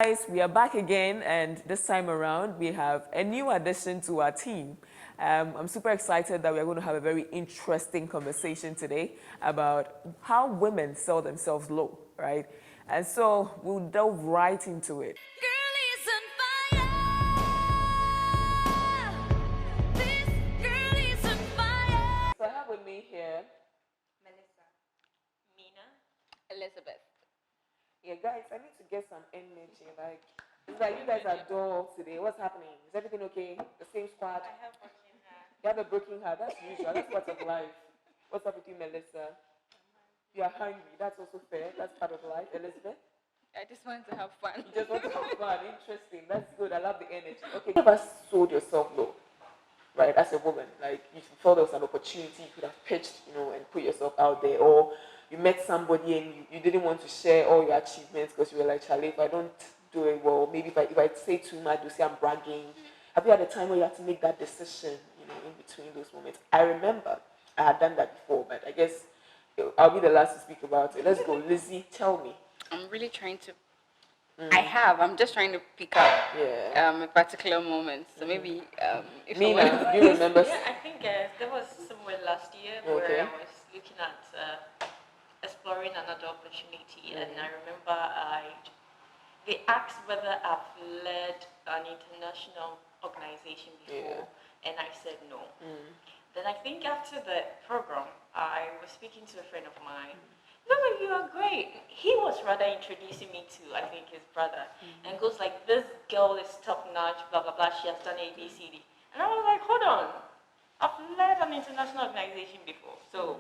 Guys, we are back again, and this time around we have a new addition to our team. I'm super excited that we're going to have a very interesting conversation today about how women sell themselves low, right? And so we'll delve right into it. So I have with me here Melissa. Mina. Elizabeth. Yeah, guys, I need to get some energy. Like, it's like you guys are dull today. What's happening? Is everything okay? The same squad? I have broken hair. You have a broken heart. That's usual. That's part of life. What's up with you, Melissa? You are hungry. That's also fair. That's part of life. Elizabeth? I just want to have fun. You just want to have fun. Interesting. That's good. I love the energy. Okay, you ever sold yourself low, right, as a woman? Like, you felt there was an opportunity, you could have pitched, and put yourself out there, or you met somebody and you didn't want to share all your achievements because you were like, Charlie, if I don't do it well, maybe if I say too much, you'll say I'm bragging. Have you had a time where you had to make that decision, in between those moments? I remember I had done that before, but I guess I'll be the last to speak about it. Let's go. Lizzie, tell me. I'm really trying to. I'm just trying to pick up a particular moment. So maybe if Mina, do you remember? Yeah, I think there was somewhere last year where I was looking at exploring another opportunity, and I remember they asked whether I've led an international organization before, and I said no. Then I think after the program, I was speaking to a friend of mine. No, you are great. He was rather introducing me to, I think, his brother, and goes like, "This girl is top notch, blah blah blah. She has done A, B, C, D." And I was like, "Hold on, I've led an international organization before, so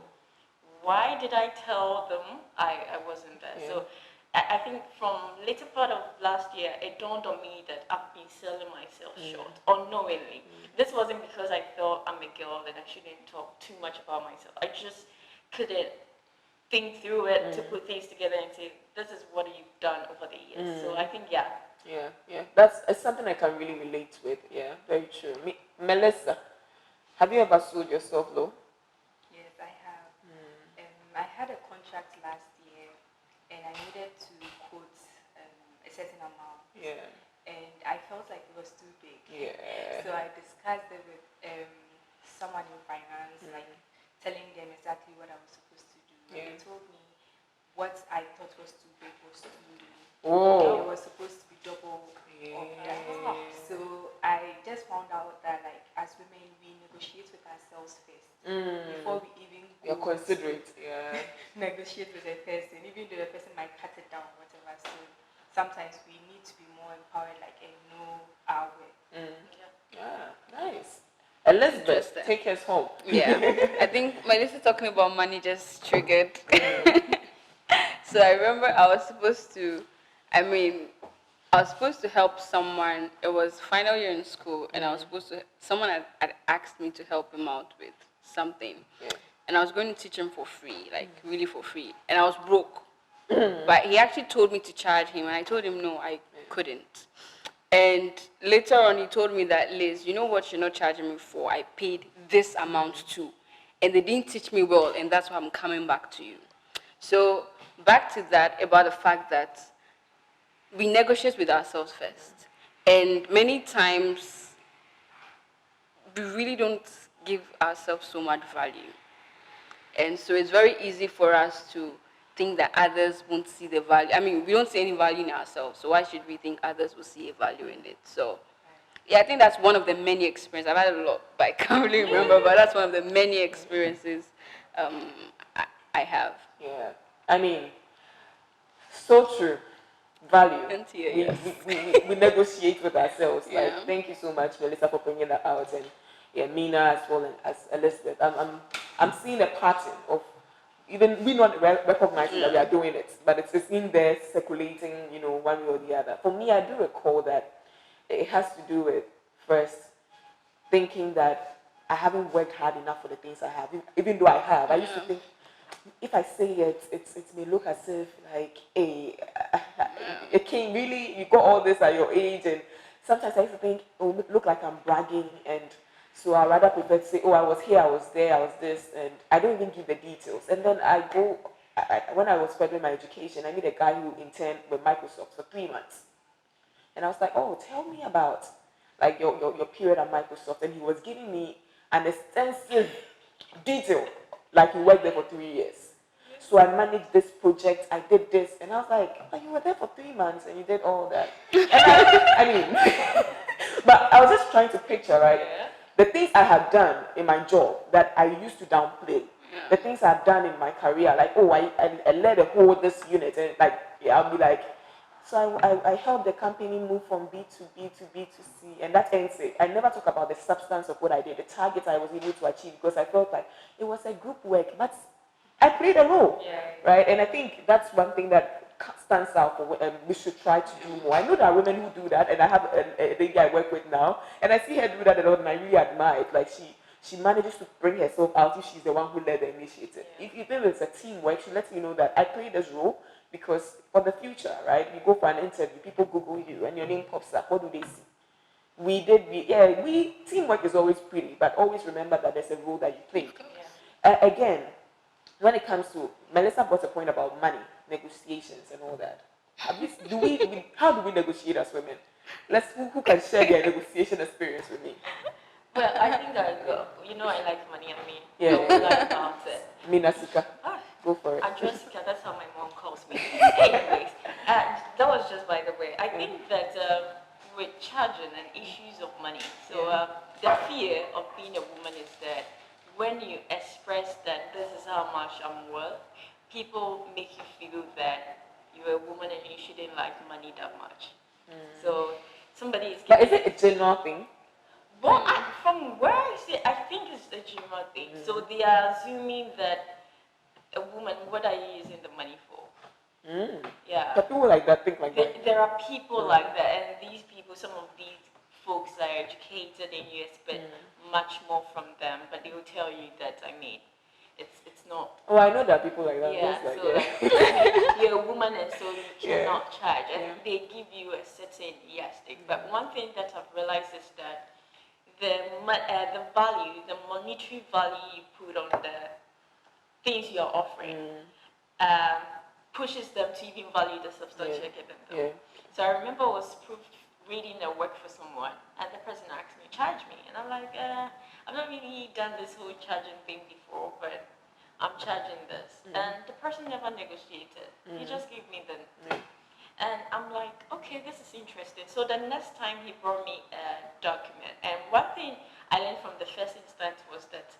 why did I tell them I wasn't there?" So I think from later part of last year, it dawned on me that I've been selling myself short unknowingly. This wasn't because I thought I'm a girl and I shouldn't talk too much about myself. I just couldn't think through it to put things together and say, this is what you've done over the years. So I think, Yeah. It's something I can really relate with. Yeah, very true. Melissa, have you ever sold yourself low? Yes, I have. I had a contract last year, and I needed to quote a certain amount. Yeah. And I felt like it was too big. Yeah. So I discussed it with someone in finance, like telling them exactly what I was supposed to do. And they told me what I thought was too big was too low. And it was supposed to be double of that. So I just found out that, like, as women, we negotiate with ourselves first before we even You're considerate. negotiate with the person, even though the person might cut it down, whatever. So sometimes we need to be more empowered, like, and know our way. Yeah, nice. Elizabeth, take us home. Yeah, I think Melissa talking about money just triggered. So I remember I was supposed to help someone. It was final year in school, and someone had asked me to help him out with something. And I was going to teach him for free, like really for free. And I was broke. But he actually told me to charge him, and I told him no, I couldn't. And later on, he told me that, Liz, you know what you're not charging me for? I paid this amount too. And they didn't teach me well, and that's why I'm coming back to you. So back to that, about the fact that we negotiate with ourselves first. And many times, we really don't give ourselves so much value. And so it's very easy for us to think that others won't see the value. I mean, we don't see any value in ourselves, so why should we think others will see a value in it? So, yeah, I think that's one of the many experiences. I've had a lot, but I can't really remember, but that's one of the many experiences I have. Yeah, I mean, so true. Value. We negotiate with ourselves. Like, thank you so much, Melissa, for bringing that out, and Mina as well, and as Elizabeth. I'm seeing a pattern of even we not recognizing that we are doing it, but it's in there circulating, one way or the other. For me, I do recall that it has to do with first thinking that I haven't worked hard enough for the things I have, even though I have. I used to think if I say it, it may look as if like, hey, it came really, you got all this at your age, and sometimes I used to think, oh, look like I'm bragging, and so I rather prefer to say, oh, I was here, I was there, I was this, and I don't even give the details. And then when I was furthering my education, I met a guy who interned with Microsoft for 3 months. And I was like, oh, tell me about like your period at Microsoft. And he was giving me an extensive detail, like he worked there for 3 years. So I managed this project, I did this, and I was like, oh, you were there for 3 months and you did all that. And I mean, but I was just trying to picture, right? The things I have done in my job that I used to downplay, the things I've done in my career, like, oh, I led a whole this unit, and like, yeah, I'll be like, so I helped the company move from B to B to B to C, and that ends it. I never talk about the substance of what I did, the target I was able to achieve, because I felt like it was a group work, but I played a role, right? And I think that's one thing that stands out for we should try to do more. I know there are women who do that, and I have a lady I work with now, and I see her do that a lot, and I really admire it. Like she manages to bring herself out if she's the one who led the initiative. If even if it's a teamwork, she lets you know that I played this role because for the future, right? You go for an interview, people Google you, and your name pops up. What do they see? Teamwork is always pretty, but always remember that there's a role that you play. Again, when it comes to, Melissa brought a point about money, negotiations and all that. How do we negotiate as women? Who can share their negotiation experience with me? Well, I think I like money. I mean, I like about it. Minasika, go for it. Jessica, that's how my mom calls me. Anyways, that was just by the way. I think that with charging and issues of money, so the fear of being a woman is that when you express that this is how much I'm worth, people make you feel that you're a woman and you shouldn't like money that much. So somebody is. But is it a general thing? Well, from where I see it, I think it's a general thing. So they are assuming that a woman, what are you using the money for? Yeah. But people like that think like that. There are people like that, and these people, some of these folks are educated, and you expect much more from them, but they will tell you that, I mean, it's not. Oh, I know that people like that. Yeah, you're a woman, and so you cannot charge, and they give you a certain yardstick. But one thing that I've realized is that the value, the monetary value you put on the things you're offering, pushes them to even value the substance you're giving them. So I remember I was reading a work for someone, and the person asked me, charge me, and I'm like, I've not really done this whole charging thing before, but I'm charging this. And the person never negotiated. He just gave me the and I'm like, okay, this is interesting. So the next time he brought me a document, and one thing I learned from the first instance was that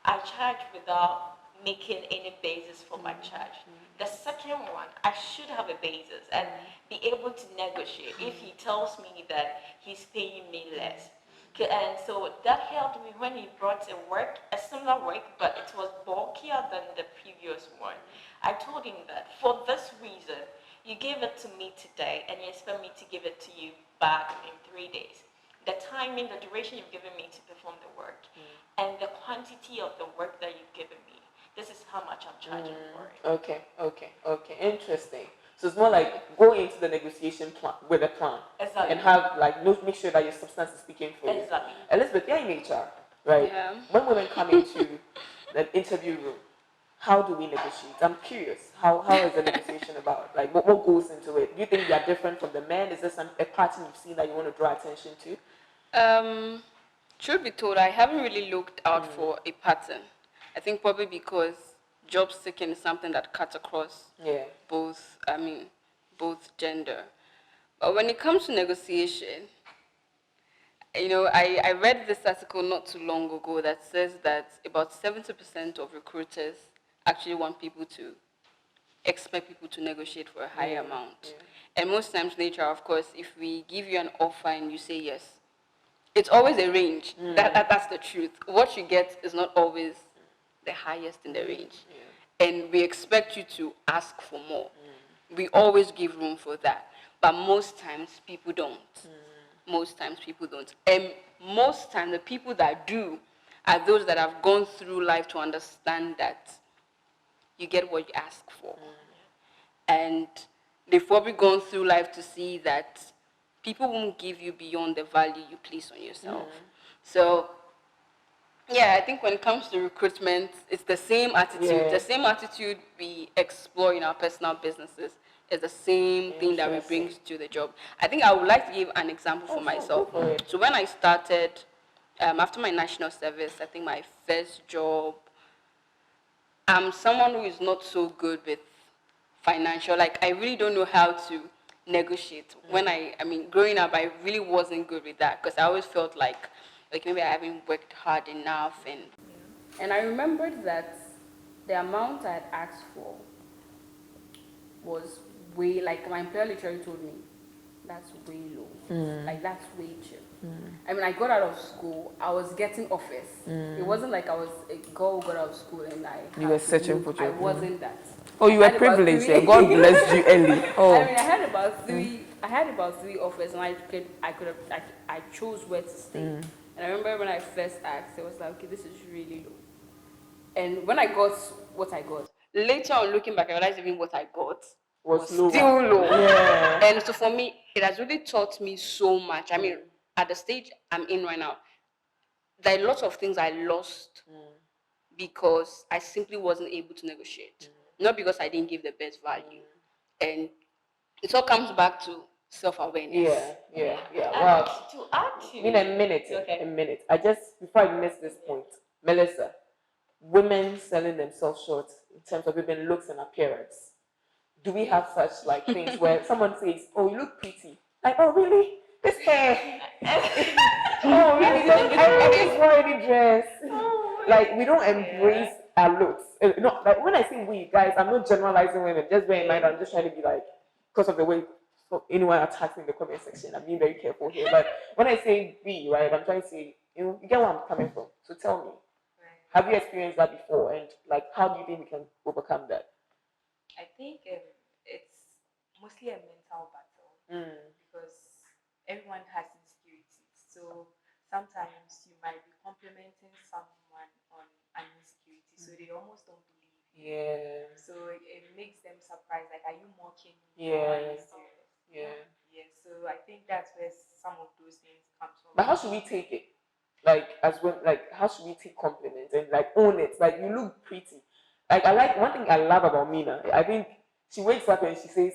I charge without making any basis for my charge. The second one, I should have a basis and be able to negotiate if he tells me that he's paying me less. And so that helped me when he brought a similar work, but it was bulkier than the previous one. I told him that for this reason, you gave it to me today and you expect me to give it to you back in 3 days. The timing, the duration you've given me to perform the work, and the quantity of the work that you've given me, this is how much I'm charging for it. Okay. Interesting. So it's more like go into the negotiation plan with a plan. Exactly. And have make sure that your substance is speaking for you. Exactly. Elizabeth, you're in HR, right? Yeah. When women come into the interview room, how do we negotiate? I'm curious. How is the negotiation about? Like what goes into it? Do you think they are different from the men? Is there a pattern you've seen that you want to draw attention to? Truth be told, I haven't really looked out for a pattern. I think probably because job seeking is something that cuts across both gender. But when it comes to negotiation, I read this article not too long ago that says that about 70% of recruiters actually expect people to negotiate for a higher amount. And most times in HR, of course, if we give you an offer and you say yes, it's always a range. That's the truth. What you get is not always the highest in the range. And we expect you to ask for more. We always give room for that. But most times people don't. Most times people don't. And most times the people that do are those that have gone through life to understand that you get what you ask for. And they've probably gone through life to see that people won't give you beyond the value you place on yourself. So, I think when it comes to recruitment, it's the same attitude. The same attitude we explore in our personal businesses it's the same thing that we bring to the job. I think I would like to give an example for myself. So when I started, after my national service, I think my first job, I'm someone who is not so good with financial. Like, I really don't know how to negotiate. When I mean, growing up, I really wasn't good with that because I always felt like maybe I haven't worked hard enough. And I remembered that the amount I had asked for was way, like my employer literally told me, that's way low. Like, that's way cheap. I mean, I got out of school, I was getting offers. It wasn't like I was a girl who got out of school and you were searching for job. I wasn't that. Oh, you were privileged. God blessed you early. Oh. I mean, I had about three offers, and I chose where to stay. And I remember when I first asked, I was like, okay, this is really low. And when I got what I got, later on looking back, I realized even what I got was still low. Yeah. And so for me, it has really taught me so much. I mean, at the stage I'm in right now, there are lots of things I lost because I simply wasn't able to negotiate. Not because I didn't give the best value. And it all comes back to self-awareness. Yeah. Wow. To add to... In a minute. Before I miss this point, Melissa, women selling themselves short in terms of even looks and appearance. Do we have such like things where someone says, "Oh, you look pretty"? Like, "Oh, really? This hair? Oh, really? I just wore any dress." Like, we don't embrace our looks. No, like when I say we, guys, I'm not generalizing women. Just bear in mind, I'm just trying to be like, because of the way anyone attacks in the comment section, I'm being very careful here. But when I say we, right, I'm trying to say, you get where I'm coming from. So tell me, have you experienced that before? And like, how do you think we can overcome that? I think it's mostly a mental battle because everyone has insecurities. So sometimes you might be complimenting someone on an insecurity, so they almost don't believe you. Yeah. So it makes them surprised. Like, are you mocking me? Yeah. Or are you serious? Yeah. So I think that's where some of those things come from. But how should we take it? Like, how should we take compliments and like own it? Like, you look pretty. Like, I like one thing I love about Mina. I think she wakes up and she says,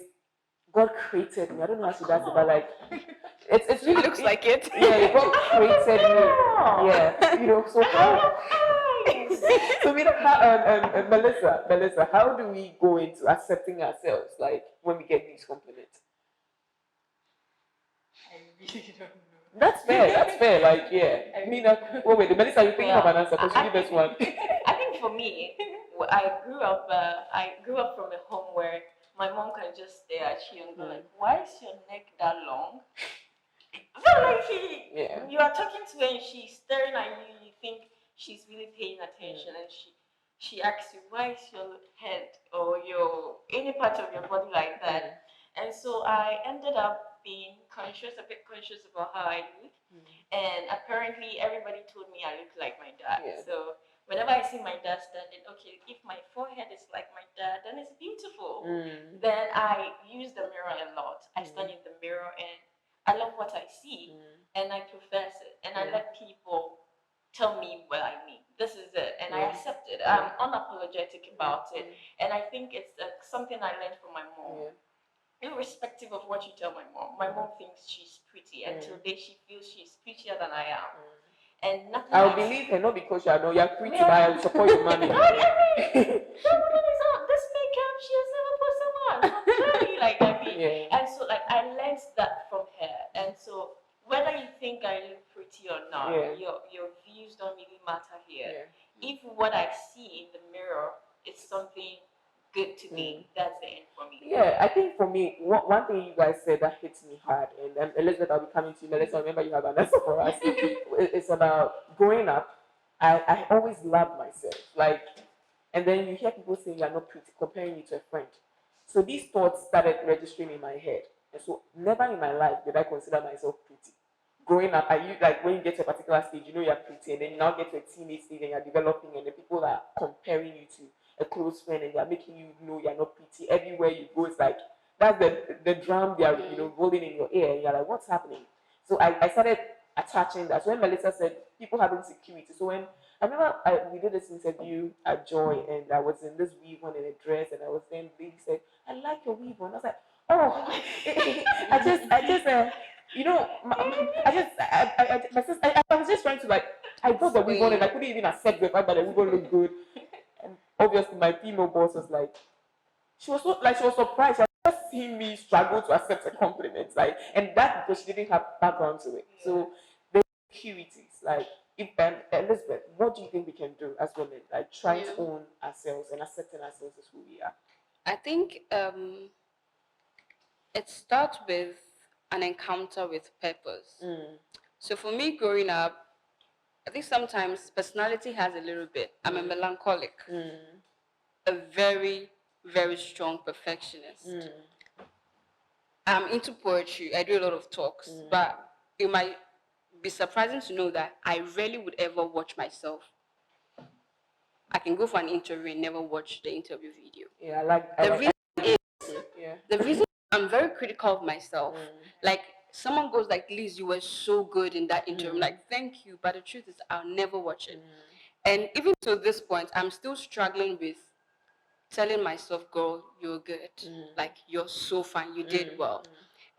"God created me." I don't know how she does it, but like, it's really looks like it. Yeah, God created me. Yeah, so how? So Melissa, how do we go into accepting ourselves, like when we get these compliments? I really don't know. That's fair. Like, Mina, wait, Melissa, you're thinking of an answer because you give us one. I think for me, I grew up from a home where my mom can just stare at you and go like, "Why is your neck that long?" You are talking to her and she's staring at you. You think she's really paying attention, and she asks you, "Why is your head or any part of your body like that?" And so I ended up being a bit conscious about how I look. And apparently everybody told me I look like my dad. So whenever I see my dad standing, okay, if my forehead is like my dad, then it's beautiful. Then I use the mirror a lot. I stand in the mirror and I love what I see and I profess it. And I let people tell me what I mean. This is it. And I accept it. I'm unapologetic about it. And I think it's something I learned from my mom. Irrespective of what you tell my mom thinks she's pretty. And today she feels she's prettier than I am. And nothing. I'll believe her, not because you're pretty, but I'll support your money. No, it's not. This makeup, she has never put someone. And so like I learned that from her. And so whether you think I look pretty or not, your views don't really matter here. If what I see in the mirror is something good to me, that's the end for me. Yeah, I think for me, one thing you guys said that hits me hard, and Elizabeth, I'll be coming to you. Melissa, remember you have an answer for us. It's about growing up. I always loved myself. Like, and then you hear people saying you're not pretty, comparing you to a friend. So these thoughts started registering in my head. And so never in my life did I consider myself pretty. Growing up, like when you get to a particular stage, you know you're pretty, and then you now get to a teenage stage and you're developing, and the people are comparing you to a close friend, and they're making you know you're not pretty. Everywhere you go, it's like that's the drum they are rolling in your ear, and you're like, what's happening? So I started attaching that. So when Melissa said people have insecurity, so when I remember we did this interview at Joy, and I was in this weave on in a dress, and I was then lady said, "I like your weave on." I was like, Oh, I just, you know, my sister, I was just trying to like, I got the wig on and I couldn't even accept the fact that the wig on looked good. And obviously, my female boss was like, she was surprised. She had just seen me struggle to accept a compliment, like, and that because she didn't have background to it. So the insecurities, like, if Elizabeth, what do you think we can do as women, like, trying to own ourselves and accepting ourselves as who we are? I think it starts with an encounter with purpose. So for me, growing up, I think sometimes personality has a little bit. I'm a melancholic, a very, very strong perfectionist. I'm into poetry. I do a lot of talks, but it might be surprising to know that I rarely would ever watch myself. I can go for an interview and never watch the interview video. Yeah, the reason I'm very critical of myself. Like, someone goes like, Liz, you were so good in that interview. I'm like, thank you, but the truth is I'll never watch it. And even to this point, I'm still struggling with telling myself, girl, you're good. Like, you're so fine, you did well.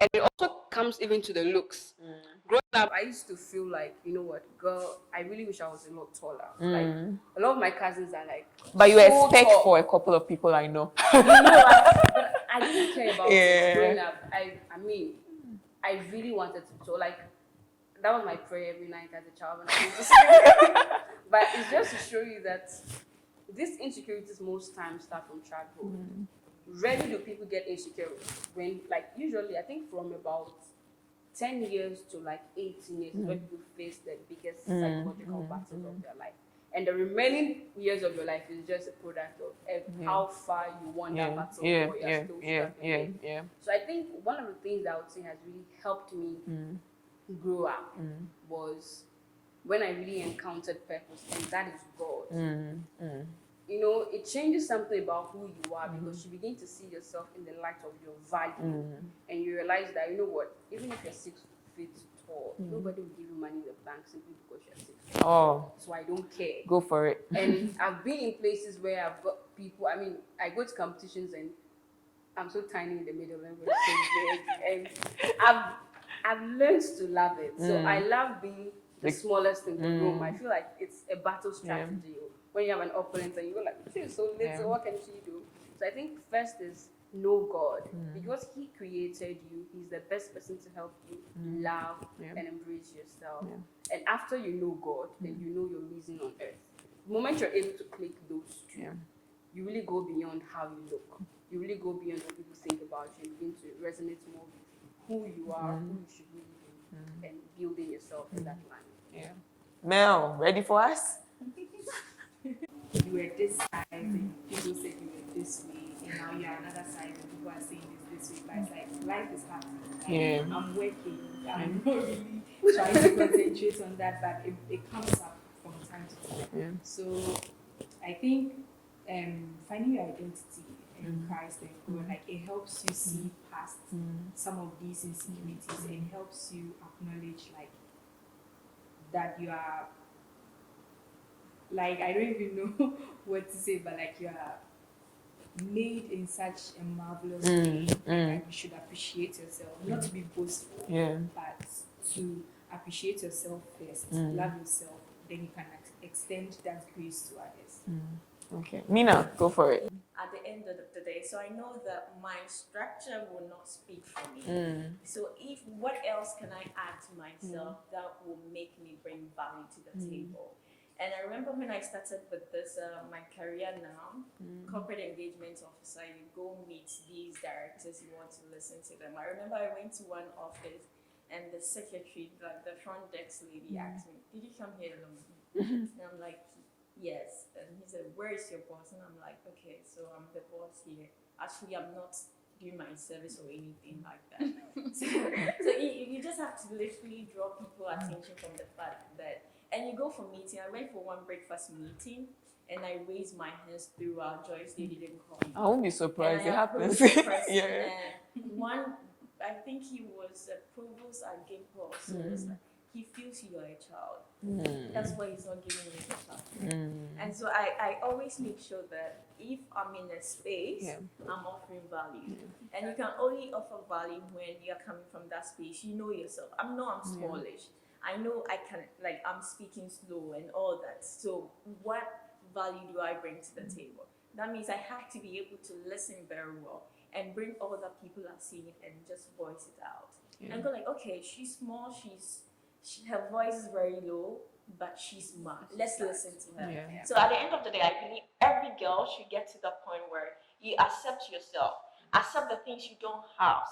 And it also comes even to the looks. Growing up, I used to feel like, you know what, girl, I really wish I was a lot taller. Like, a lot of my cousins are like, but you so expect tall. for a couple of people I know. But I didn't care about it growing up. I mean, I really wanted to. So, like, that was my prayer every night as a child when I was to sleep. But it's just to show you that these insecurities most times start from childhood. Rarely do people get insecure when, like, usually I think from about 10 years to like 18 years is when people face the biggest psychological battles of their life. And the remaining years of your life is just a product of how far you won that battle or you're still struggling. So I think one of the things that I would say has really helped me grow up was when I really encountered purpose, and that is God. You know, it changes something about who you are because you begin to see yourself in the light of your value, and you realize that, you know what, even if you're 6 feet tall, nobody will give you money in the bank simply because you're 6 feet tall. So I don't care. Go for it. And I've been in places where I've got people. I mean, I go to competitions and I'm so tiny in the middle and we're so big, and I've learned to love it. So I love being the smallest in the room. I feel like it's a battle strategy. When you have an opponent and you go like, she's so little, what can she do? So I think first is know God. Because He created you, He's the best person to help you love and embrace yourself. And after you know God, then you know your reason on earth. The moment you're able to click those two, you really go beyond how you look. You really go beyond what people think about you and begin to resonate more with who you are, who you should really be, and building yourself in that line. Mel, ready for us? You were this side, and people said you were this way, and now you're another side, and people are saying this way. But it's like life is happening. Like, I'm working. I'm not really trying to concentrate on that, but it comes up from time to time. So I think finding your identity in Christ and God, like, it helps you see past some of these insecurities and helps you acknowledge, like, that you are, like, I don't even know what to say, but like, you are made in such a marvelous way that you should appreciate yourself, not to be boastful, but to appreciate yourself first, love yourself, then you can extend that grace to others. Okay, Mina, go for it. At the end of the day, so I know that my structure will not speak for me. So what else can I add to myself that will make me bring value to the table? And I remember when I started with this, my career now, corporate engagement officer, you go meet these directors, you want to listen to them. I remember I went to one office and the secretary, like the front desk lady, asked me, "Did you come here alone?" And I'm like, "Yes." And he said, "Where is your boss?" And I'm like, "Okay, so I'm the boss here. Actually, I'm not doing my service or anything like that." So you just have to literally draw people's attention from the fact that, and you go for meeting. I went for one breakfast meeting and I raised my hands throughout. Joyce, they didn't call me. I won't be surprised. It happens. One, I think he was a provost at Gimpo. So it's like, he feels you are a child. That's why he's not giving you the child. And so I always make sure that if I'm in a space, I'm offering value. And you can only offer value when you're coming from that space. You know yourself. I'm smallish. I know I can, like, I'm speaking slow and all that. So what value do I bring to the table? That means I have to be able to listen very well and bring all that people are saying and just voice it out. And go like, okay, she's small, her voice is very low, but she's smart. Let's listen to her. So at the end of the day, I believe every girl should get to the point where you accept yourself, accept the things you don't have.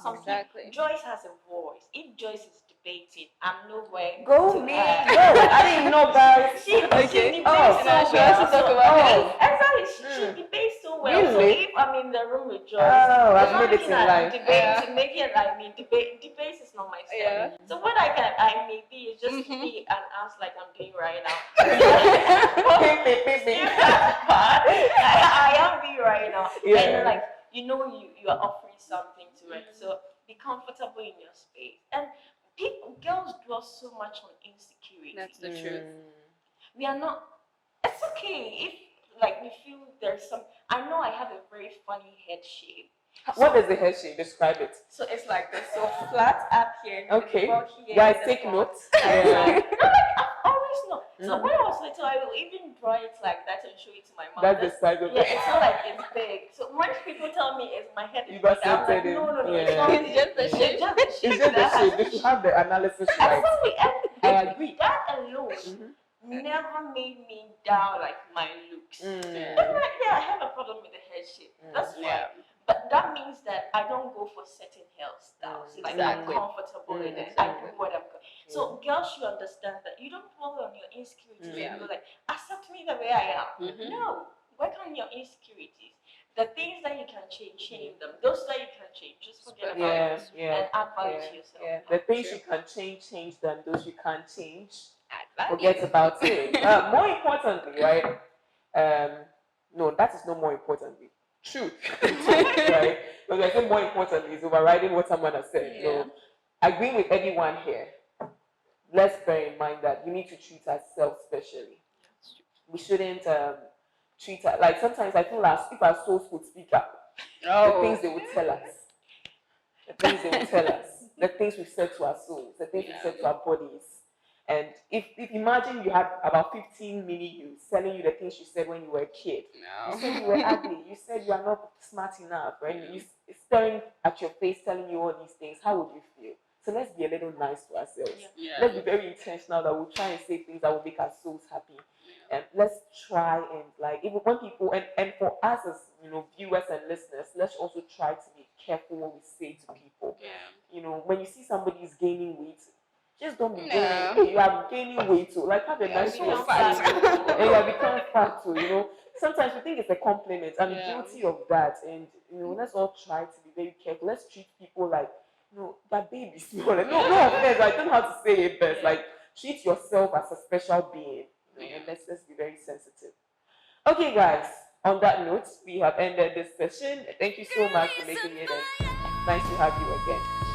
Joyce has a voice. If Joyce is debating, I'm nowhere. Go me, go. I didn't know, guys. She debates so well. She debates so well. Really? So if I'm in the room with Joyce, I've made it in life. Debates is not my style. So what I may be is just be an ass like I'm doing right now. I am being right now. And like, you are offering something to it. So be comfortable in your space. And girls dwell so much on insecurity. That's the truth. We are not. It's okay if like we feel there's some. I know I have a very funny head shape. What is the head shape? Describe it. So it's like this. So flat up here. Okay. Here, Guys, take notes. I've always known. So when I was little, I will even draw it like that and show it to my mom. That's the size of it. It's not like it's big. So when people tell me it's my head is you big, got I'm like, no, it's not. It's just the shape. It's just the shape. They should have the analysis right. I agree. That alone never made me down like my looks. I have a problem with the head shape. That's why. But that means that I don't go for certain hairstyles. Like I'm comfortable in it. I do what I'm good. So girls should understand that you don't dwell on your insecurities. You go like, accept me the way I am. No, work on your insecurities. The things that you can change them. Those that you can change, just forget about it and add value to yourself. The things you can change them. Those you can't change, forget about it. More importantly, right? No, that is not more importantly. Truth, right? But I think more importantly is overriding what someone has said. So, agreeing with everyone here, let's bear in mind that we need to treat ourselves specially. We shouldn't treat her like sometimes I feel as if our souls could speak up. The things they would tell us, the things we've said to our souls, the things we've said to our bodies. And if imagine you had about 15 mini yous telling you the things you said when you were a kid. You said you were ugly. You said you are not smart enough, right? You staring at your face, telling you all these things. How would you feel? So let's be a little nice to ourselves. Let's be very intentional that we'll try and say things that will make our souls happy. And let's try and like even when people and for us as viewers and listeners, let's also try to be careful what we say to people. When you see somebody is gaining weight, just don't be gaining. Hey, you are gaining weight too. Like have a nice and you have become fat too. Sometimes we think it's a compliment. I'm guilty of that. And let's all try to be very careful. Let's treat people like that babies. No offense. I don't know how to say it best. Like treat yourself as a special being. And let's be very sensitive. Okay, guys. On that note, we have ended this session. Thank you so much for making it, and nice to have you again.